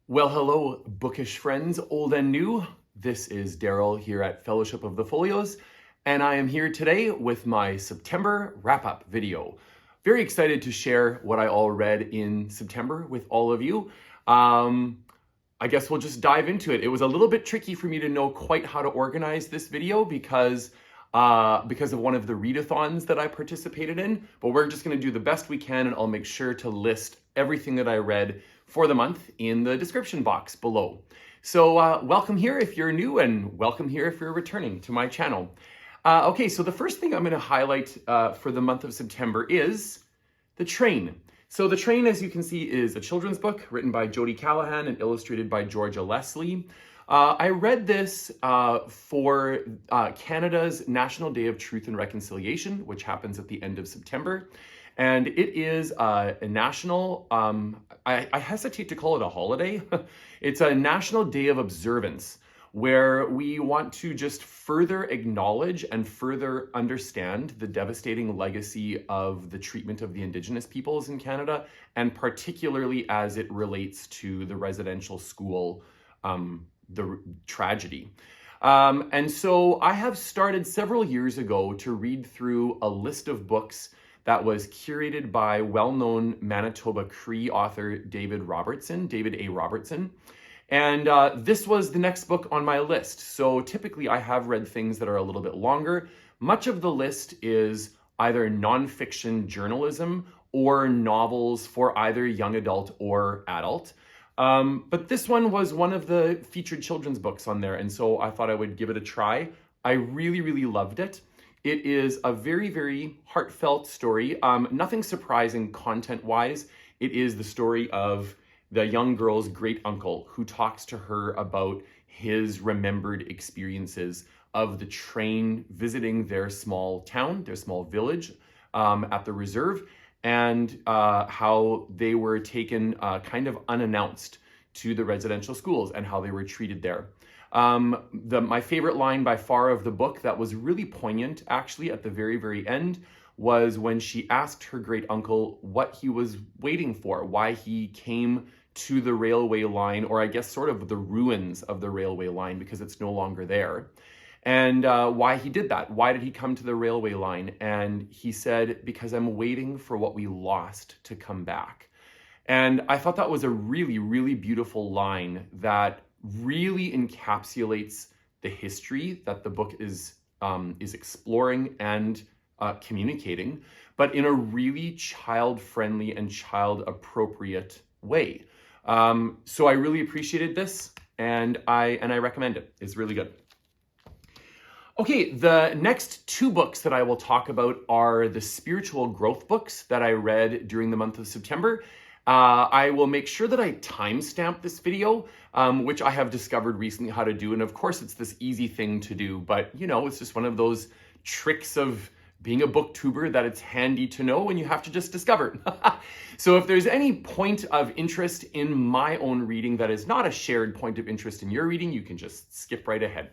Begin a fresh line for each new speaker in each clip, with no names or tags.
Well, hello, bookish friends, old and new. This is Daryl here at Fellowship of the Folios, and I am here today with my September wrap-up video. Very excited to share what I all read in September with all of you. I guess we'll just dive into it. It was a little bit tricky for me to know quite how to organize this video because of one of the readathons that I participated in, but we're just going to do the best we can, and I'll make sure to list everything that I read for the month in the description box below. So welcome here if you're new, and welcome here if you're returning to my channel. Okay, so the first thing I'm going to highlight for the month of September is The Train. So The Train, as you can see, is a children's book written by Jodie Callaghan and illustrated by Georgia Lesley. I read this for Canada's National Day of Truth and Reconciliation, which happens at the end of September. And it is a national, I hesitate to call it a holiday. It's a national day of observance where we want to just further acknowledge and further understand the devastating legacy of the treatment of the Indigenous peoples in Canada, and particularly as it relates to the residential school the tragedy. And so I have started several years ago to read through a list of books that was curated by well-known Manitoba Cree author David A. Robertson. And this was the next book on my list. So typically I have read things that are a little bit longer. Much of the list is either nonfiction journalism or novels for either young adult or adult. But this one was one of the featured children's books on there, and so I thought I would give it a try. I really, really loved it. It is a very, very heartfelt story. Nothing surprising content-wise. It is the story of the young girl's great uncle who talks to her about his remembered experiences of the train visiting their small town, their small village at the reserve, and how they were taken kind of unannounced to the residential schools and how they were treated there. My favorite line by far of the book that was really poignant actually at the very, very end was when she asked her great uncle what he was waiting for, why he came to the railway line, or I guess sort of the ruins of the railway line because it's no longer there. And why he did that. Why did he come to the railway line? And he said, because I'm waiting for what we lost to come back. And I thought that was a really, really beautiful line that really encapsulates the history that the book is exploring and communicating, but in a really child-friendly and child-appropriate way. So I really appreciated this, and I recommend it. It's really good. Okay, the next two books that I will talk about are the spiritual growth books that I read during the month of September. I will make sure that I timestamp this video, which I have discovered recently how to do. And of course, it's this easy thing to do, but you know, it's just one of those tricks of being a booktuber that it's handy to know and you have to just discover. So if there's any point of interest in my own reading that is not a shared point of interest in your reading, you can just skip right ahead.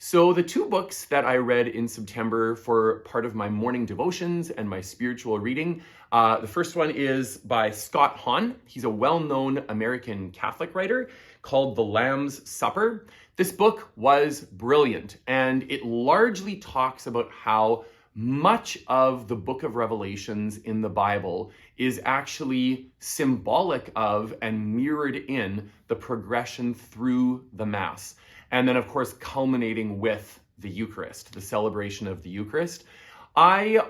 So the two books that I read in September for part of my morning devotions and my spiritual reading, the first one is by Scott Hahn. He's a well-known American Catholic writer called The Lamb's Supper. This book was brilliant, and it largely talks about how much of the book of Revelations in the Bible is actually symbolic of and mirrored in the progression through the Mass. And then, of course, culminating with the Eucharist, the celebration of the Eucharist. I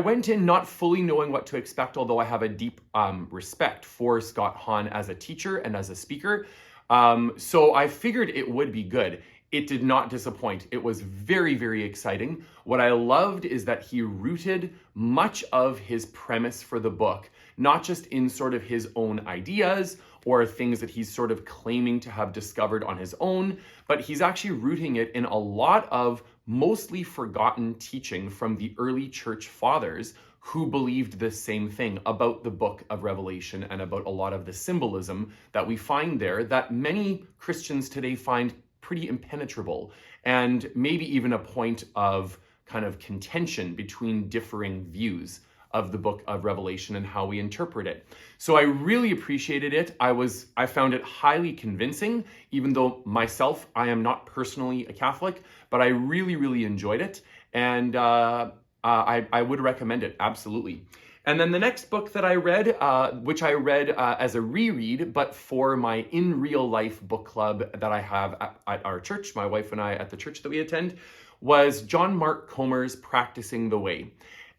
went in not fully knowing what to expect, although I have a deep respect for Scott Hahn as a teacher and as a speaker. So I figured it would be good. It did not disappoint. It was very, very exciting. What I loved is that he rooted much of his premise for the book, not just in sort of his own ideas or things that he's sort of claiming to have discovered on his own, but he's actually rooting it in a lot of mostly forgotten teaching from the early church fathers who believed the same thing about the book of Revelation and about a lot of the symbolism that we find there that many Christians today find pretty impenetrable, and maybe even a point of kind of contention between differing views of the book of Revelation and how we interpret it. So I really appreciated it. I found it highly convincing, even though myself, I am not personally a Catholic, but I really, really enjoyed it. And I would recommend it, absolutely. And then the next book that I read, which I read as a reread, but for my in real life book club that I have at our church, my wife and I at the church that we attend, was John Mark Comer's Practicing the Way.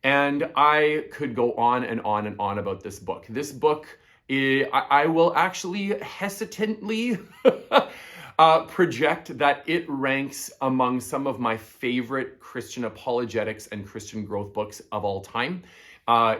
And I could go on and on and on about this book. This book, I will actually hesitantly project that it ranks among some of my favorite Christian apologetics and Christian growth books of all time.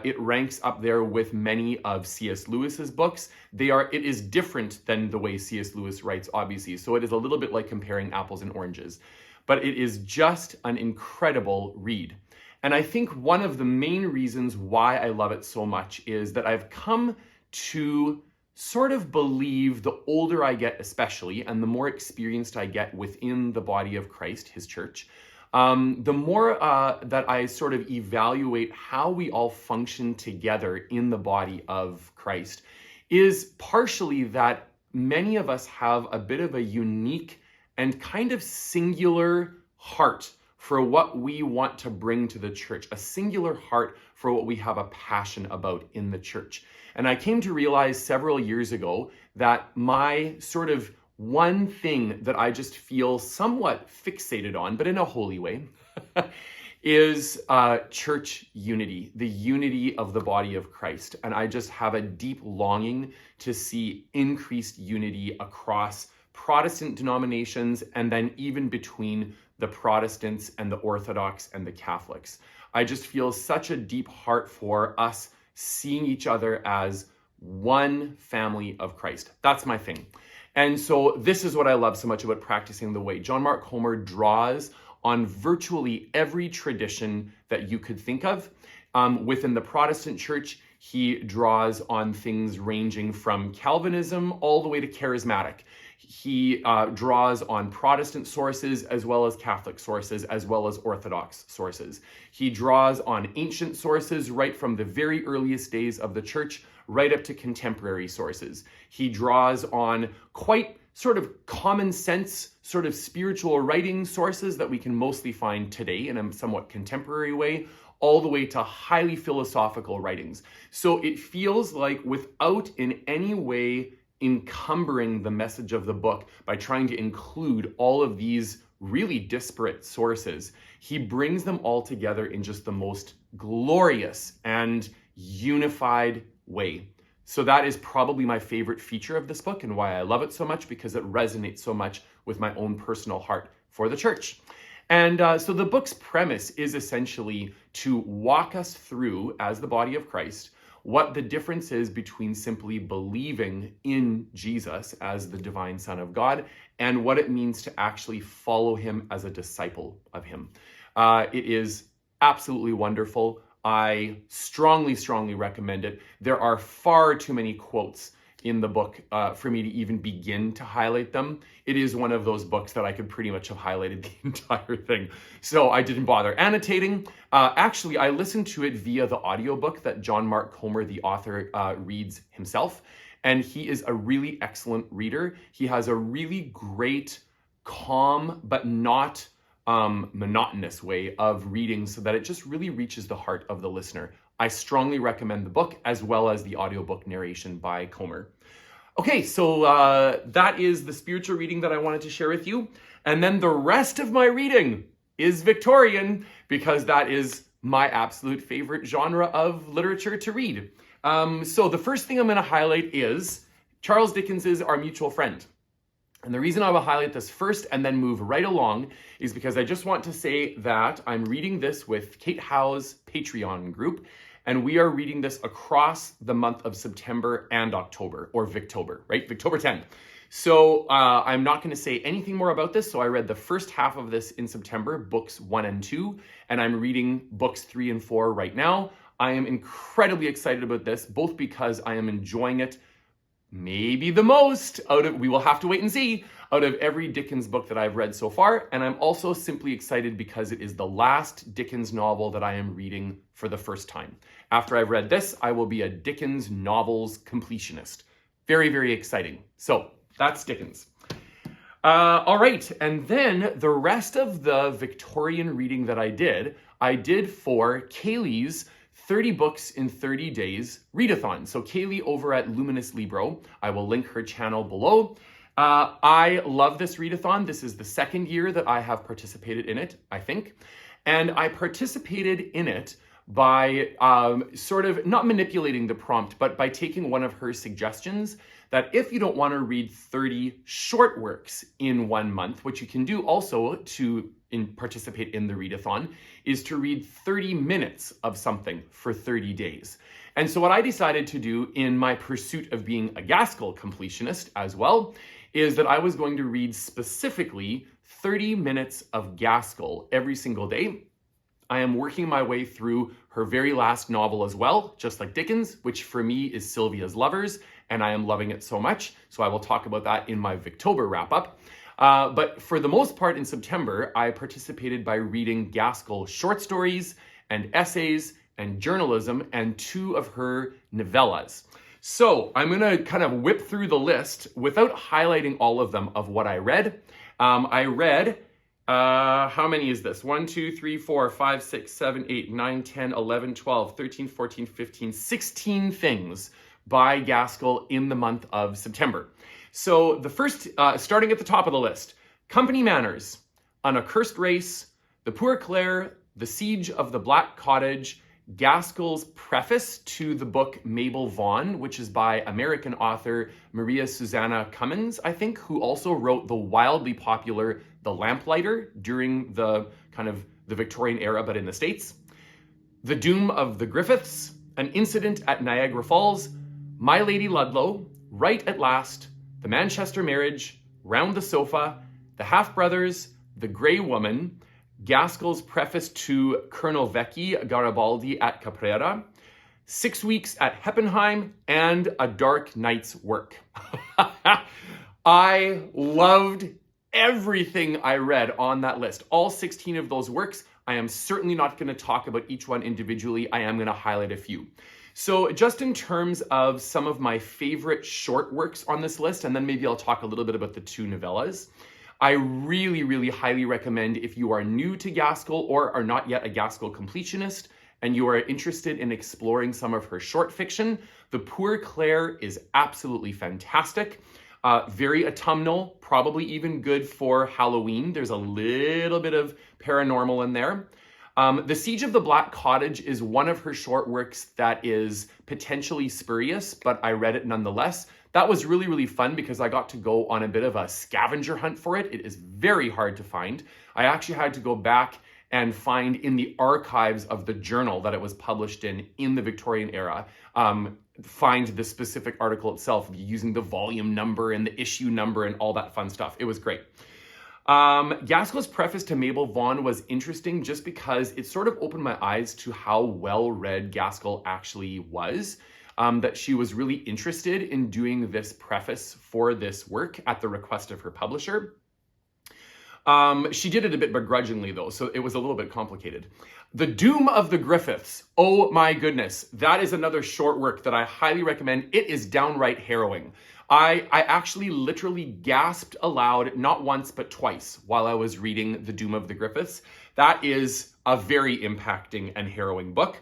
It ranks up there with many of C.S. Lewis's books. It is different than the way C.S. Lewis writes, obviously. So it is a little bit like comparing apples and oranges. But it is just an incredible read. And I think one of the main reasons why I love it so much is that I've come to sort of believe, the older I get especially, and the more experienced I get within the body of Christ, his church, the more that I sort of evaluate how we all function together in the body of Christ, is partially that many of us have a bit of a unique and kind of singular heart for what we want to bring to the church, a singular heart for what we have a passion about in the church. And I came to realize several years ago that my sort of one thing that I just feel somewhat fixated on, but in a holy way, is church unity, the unity of the body of Christ. And I just have a deep longing to see increased unity across Protestant denominations, and then even between the Protestants and the Orthodox and the Catholics. I just feel such a deep heart for us seeing each other as one family of Christ. That's my thing. And so this is what I love so much about Practicing the Way. John Mark Comer draws on virtually every tradition that you could think of. Within the Protestant church, he draws on things ranging from Calvinism all the way to charismatic. He draws on Protestant sources as well as Catholic sources, as well as Orthodox sources. He draws on ancient sources right from the very earliest days of the church, right up to contemporary sources. He draws on quite sort of common sense, sort of spiritual writing sources that we can mostly find today in a somewhat contemporary way, all the way to highly philosophical writings. So it feels like, without in any way encumbering the message of the book by trying to include all of these really disparate sources, he brings them all together in just the most glorious and unified way. So that is probably my favorite feature of this book and why I love it so much, because it resonates so much with my own personal heart for the church. And so the book's premise is essentially to walk us through, as the body of Christ, what the difference is between simply believing in Jesus as the divine Son of God and what it means to actually follow him as a disciple of him. It is absolutely wonderful. I strongly, strongly recommend it. There are far too many quotes in the book for me to even begin to highlight them. It is one of those books that I could pretty much have highlighted the entire thing. So I didn't bother annotating. Actually, I listened to it via the audiobook that John Mark Comer, the author, reads himself. And he is a really excellent reader. He has a really great, calm, but not monotonous way of reading, so that it just really reaches the heart of the listener. I strongly recommend the book as well as the audiobook narration by Comer. Okay, so that is the spiritual reading that I wanted to share with you. And then the rest of my reading is Victorian, because that is my absolute favorite genre of literature to read. So the first thing I'm going to highlight is Charles Dickens's Our Mutual Friend. And the reason I will highlight this first and then move right along is because I just want to say that I'm reading this with Kate Howe's Patreon group, and we are reading this across the month of September and October, or Victober, right? Victober 10. So I'm not going to say anything more about this. So I read the first half of this in September, books 1 and 2, and I'm reading books 3 and 4 right now. I am incredibly excited about this, both because I am enjoying it maybe the most we will have to wait and see, out of every Dickens book that I've read so far. And I'm also simply excited because it is the last Dickens novel that I am reading for the first time. After I've read this, I will be a Dickens novels completionist. Very, very exciting. So that's Dickens. All right, and then the rest of the Victorian reading that I did for Kailey's 30 Books in 30 Days Readathon. So Kailey over at Luminous Libro, I will link her channel below. I love this readathon. This is the second year that I have participated in it, I think. And I participated in it by sort of not manipulating the prompt, but by taking one of her suggestions that if you don't want to read 30 short works in 1 month, what you can do also to participate in the readathon is to read 30 minutes of something for 30 days. And so what I decided to do in my pursuit of being a Gaskell completionist as well is that I was going to read specifically 30 minutes of Gaskell every single day. I am working my way through her very last novel as well, just like Dickens, which for me is Sylvia's Lovers, and I am loving it so much. So I will talk about that in my Victober wrap-up. But for the most part in September, I participated by reading Gaskell short stories and essays and journalism and 2 of her novellas. So I'm going to kind of whip through the list without highlighting all of them of what I read. I read, how many is this? 1, 2, 3, 4, 5, 6, 7, 8, 9, 10, 11, 12, 13, 14, 15, 16 things by Gaskell in the month of September. So the first, starting at the top of the list, Company Manners, An Accursed Race, The Poor Clare, The Siege of the Black Cottage, Gaskell's preface to the book Mabel Vaughan, which is by American author Maria Susanna Cummins, I think, who also wrote the wildly popular The Lamplighter during the kind of the Victorian era, but in the States. The Doom of the Griffiths, An Incident at Niagara Falls, My Lady Ludlow, Right at Last, The Manchester Marriage, Round the Sofa, The Half-Brothers, The Grey Woman, Gaskell's preface to Colonel Vecchi Garibaldi at Caprera, 6 Weeks at Heppenheim, and A Dark Night's Work. I loved everything I read on that list. All 16 of those works. I am certainly not going to talk about each one individually. I am going to highlight a few. So just in terms of some of my favorite short works on this list, and then maybe I'll talk a little bit about the 2 novellas. I really, really highly recommend, if you are new to Gaskell or are not yet a Gaskell completionist and you are interested in exploring some of her short fiction, The Poor Clare is absolutely fantastic. Very autumnal, probably even good for Halloween. There's a little bit of paranormal in there. The Siege of the Black Cottage is one of her short works that is potentially spurious, but I read it nonetheless. That was really, really fun because I got to go on a bit of a scavenger hunt for it. It is very hard to find. I actually had to go back and find in the archives of the journal that it was published in the Victorian era, find the specific article itself using the volume number and the issue number and all that fun stuff. It was great. Gaskell's preface to Mabel Vaughan was interesting just because it sort of opened my eyes to how well read Gaskell actually was. That she was really interested in doing this preface for this work at the request of her publisher. She did it a bit begrudgingly though, so it was a little bit complicated. The Doom of the Griffiths. Oh my goodness. That is another short work that I highly recommend. It is downright harrowing. I actually literally gasped aloud, not once, but twice while I was reading The Doom of the Griffiths. That is a very impacting and harrowing book.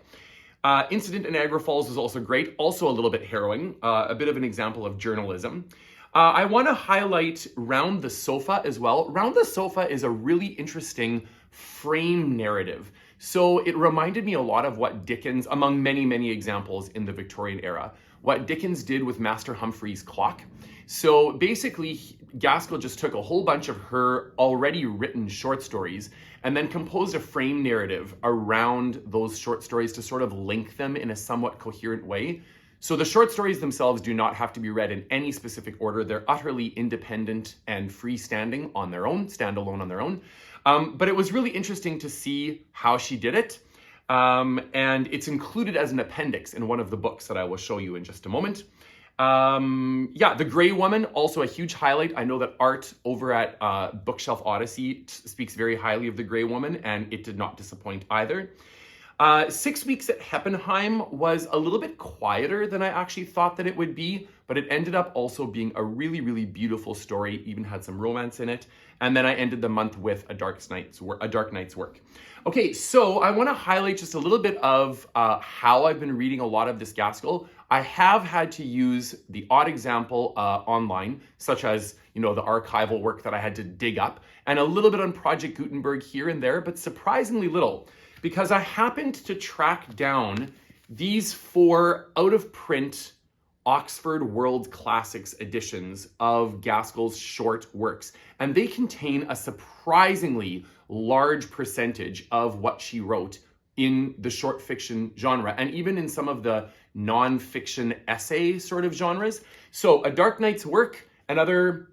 Incident in Niagara Falls is also great, also a little bit harrowing, a bit of an example of journalism. I want to highlight Round the Sofa as well. Round the Sofa is a really interesting frame narrative. So it reminded me a lot of what Dickens, among many, many examples in the Victorian era, what Dickens did with Master Humphrey's Clock. So basically, Gaskell just took a whole bunch of her already written short stories and then composed a frame narrative around those short stories to sort of link them in a somewhat coherent way. So the short stories themselves do not have to be read in any specific order. They're utterly independent and freestanding on their own, standalone on their own. But it was really interesting to see how she did it. And it's included as an appendix in one of the books that I will show you in just a moment. Yeah, The Grey Woman, also a huge highlight. I know that Art over at Bookshelf Odyssey speaks very highly of The Grey Woman, and it did not disappoint either. 6 Weeks at Heppenheim was a little bit quieter than I actually thought that it would be, but it ended up also being a really, really beautiful story, even had some romance in it. And then I ended the month with A Dark Night's Work. Okay, so I want to highlight just a little bit of how I've been reading a lot of this Gaskell. I have had to use the odd example online, such as, the archival work that I had to dig up, and a little bit on Project Gutenberg here and there, but surprisingly little, because I happened to track down these 4 out-of-print Oxford World Classics editions of Gaskell's short works, and they contain a surprisingly large percentage of what she wrote in the short fiction genre, and even in some of the non-fiction essay sort of genres. So A Dark Night's Work and other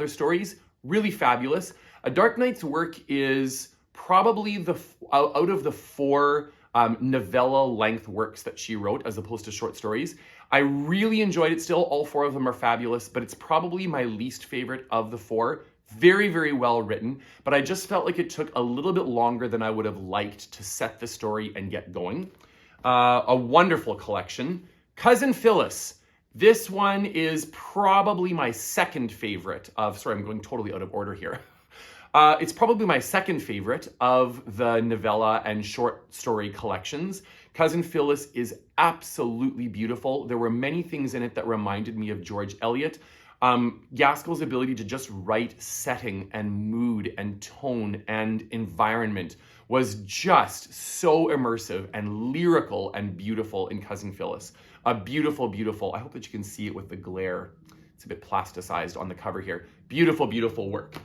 stories, really fabulous. A Dark Night's Work is probably out of the 4 novella-length works that she wrote, as opposed to short stories. I really enjoyed it still. All 4 of them are fabulous, but it's probably my least favorite of the 4. Very, very well written, but I just felt like it took a little bit longer than I would have liked to set the story and get going. A wonderful collection. Cousin Phillis. This one is probably my second favorite of, sorry, I'm going totally out of order here. It's probably my second favorite of the novella and short story collections. Cousin Phillis is absolutely beautiful. There were many things in it that reminded me of George Eliot. Gaskell's ability to just write setting and mood and tone and environment was just so immersive and lyrical and beautiful in Cousin Phillis. A beautiful, beautiful, I hope that you can see it with the glare. It's a bit plasticized on the cover here. Beautiful, beautiful work.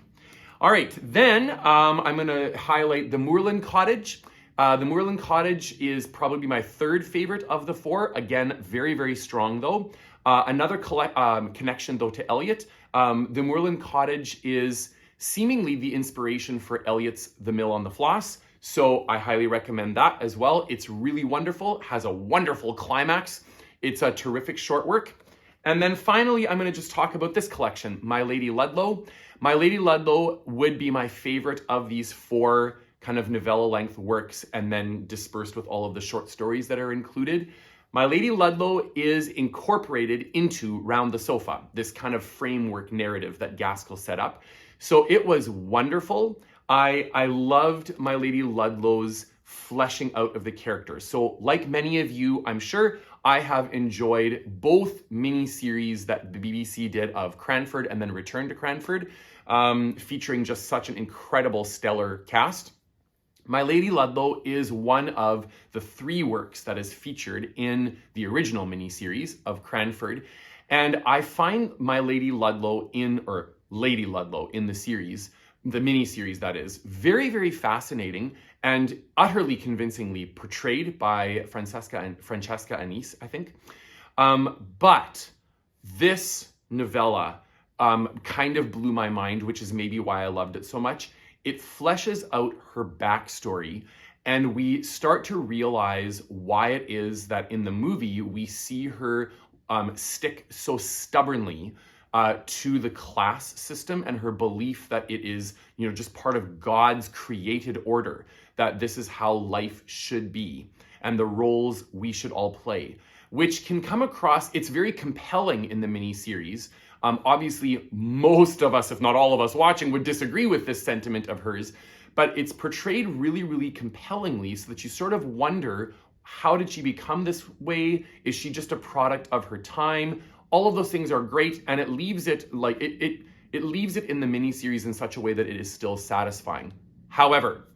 All right, then I'm going to highlight the Moorland Cottage. The Moorland Cottage is probably my third favorite of the 4. Again, very, very strong though. Another connection though to Eliot. The Moorland Cottage is seemingly the inspiration for Eliot's The Mill on the Floss. So I highly recommend that as well. It's really wonderful, has a wonderful climax. It's a terrific short work. And then finally, I'm going to just talk about this collection, My Lady Ludlow. My Lady Ludlow would be my favorite of these 4 kind of novella-length works, and then dispersed with all of the short stories that are included. My Lady Ludlow is incorporated into Round the Sofa, this kind of framework narrative that Gaskell set up. So it was wonderful. I loved My Lady Ludlow's fleshing out of the characters. So like many of you, I'm sure, I have enjoyed both mini-series that the BBC did of Cranford and then Return to Cranford, featuring just such an incredible, stellar cast. My Lady Ludlow is one of the 3 works that is featured in the original miniseries of Cranford. And I find My Lady Ludlow Lady Ludlow in the series, the miniseries that is, very, very fascinating and utterly convincingly portrayed by Francesca Annis, I think. But this novella kind of blew my mind, which is maybe why I loved it so much. It fleshes out her backstory, and we start to realize why it is that in the movie we see her stick so stubbornly to the class system and her belief that it is, just part of God's created order, that this is how life should be and the roles we should all play, which can come across, it's very compelling in the miniseries. Obviously, most of us, if not all of us watching, would disagree with this sentiment of hers, but it's portrayed really, really compellingly so that you sort of wonder, how did she become this way? Is she just a product of her time? All of those things are great, and it leaves it like it leaves it in the miniseries in such a way that it is still satisfying. However,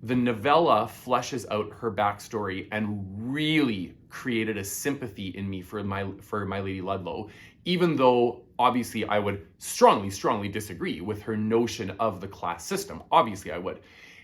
the novella fleshes out her backstory and really created a sympathy in me for my Lady Ludlow, even though obviously I would strongly, strongly disagree with her notion of the class system. Obviously I would.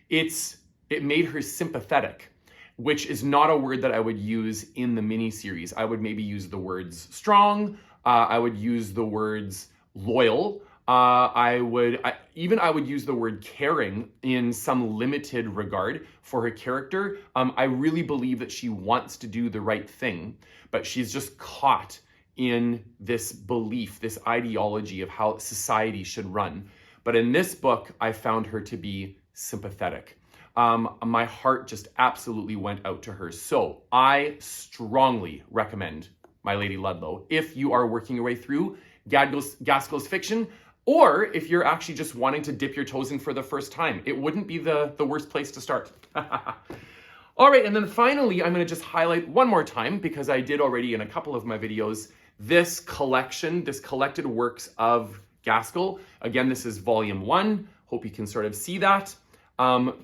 It made her sympathetic, which is not a word that I would use in the miniseries. I would maybe use the words strong. I would use the words loyal. I would use the word caring in some limited regard for her character. I really believe that she wants to do the right thing, but she's just caught in this belief, this ideology of how society should run. But in this book, I found her to be sympathetic. My heart just absolutely went out to her. So I strongly recommend My Lady Ludlow if you are working your way through Gaskell's fiction, or if you're actually just wanting to dip your toes in for the first time. It wouldn't be the worst place to start. All right, and then finally, I'm going to just highlight one more time, because I did already in a couple of my videos, this collection, this collected works of Gaskell. Again, this is volume 1. Hope you can sort of see that.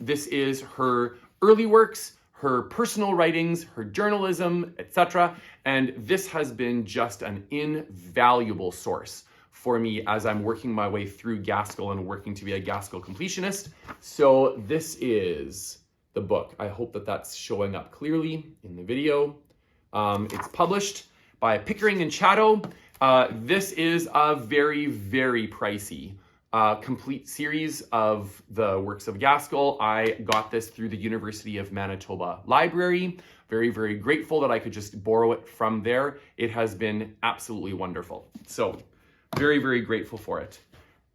This is her early works, her personal writings, her journalism, etc. And this has been just an invaluable source for me as I'm working my way through Gaskell and working to be a Gaskell completionist. So this is the book. I hope that that's showing up clearly in the video. It's published by Pickering and Chatto. This is a very, very pricey complete series of the works of Gaskell. I got this through the University of Manitoba Library. Very, very grateful that I could just borrow it from there. It has been absolutely wonderful. So very, very grateful for it.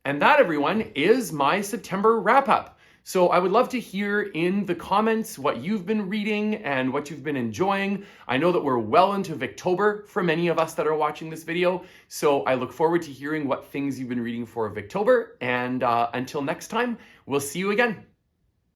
And that, everyone, is my September wrap-up. So I would love to hear in the comments what you've been reading and what you've been enjoying. I know that we're well into Victober for many of us that are watching this video. So I look forward to hearing what things you've been reading for Victober. And until next time, we'll see you again.